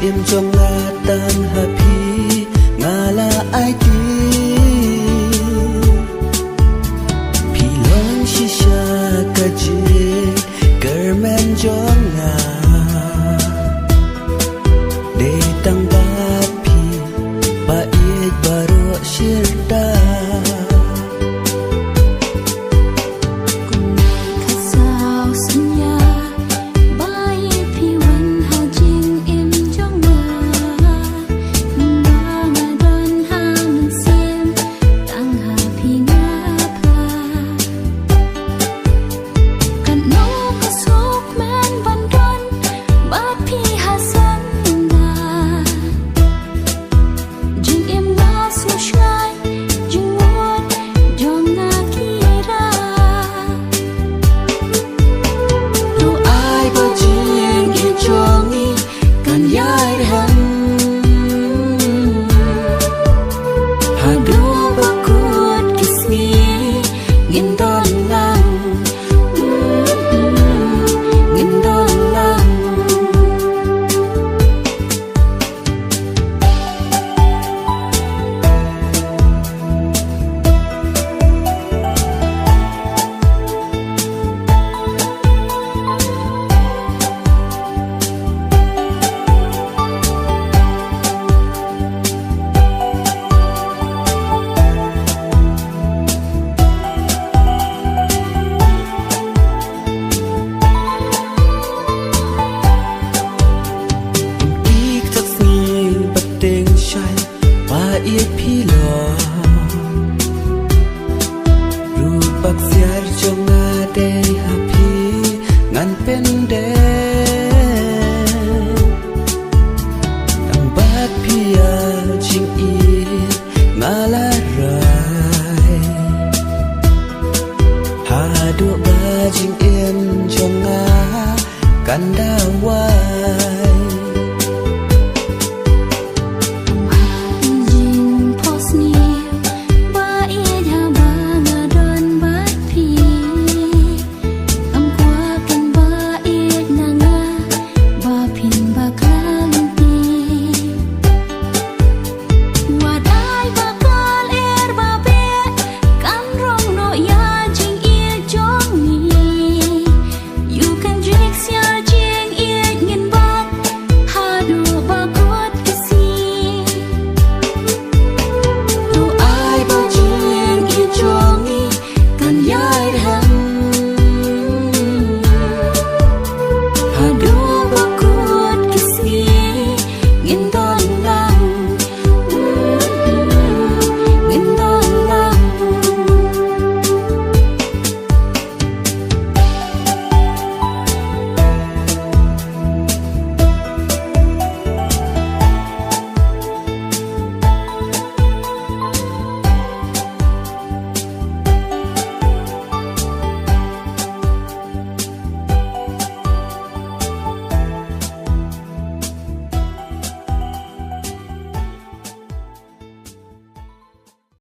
im trong ngà tan happy ngà là ai ti pi long shisha kaje kermen trong ngà de tang ba pi ba ik baro shirda Iet pilo rupak siar jonga de happy ngan pende ang bat pia jing i ngala rai ha do ba jing in jonga kanda wa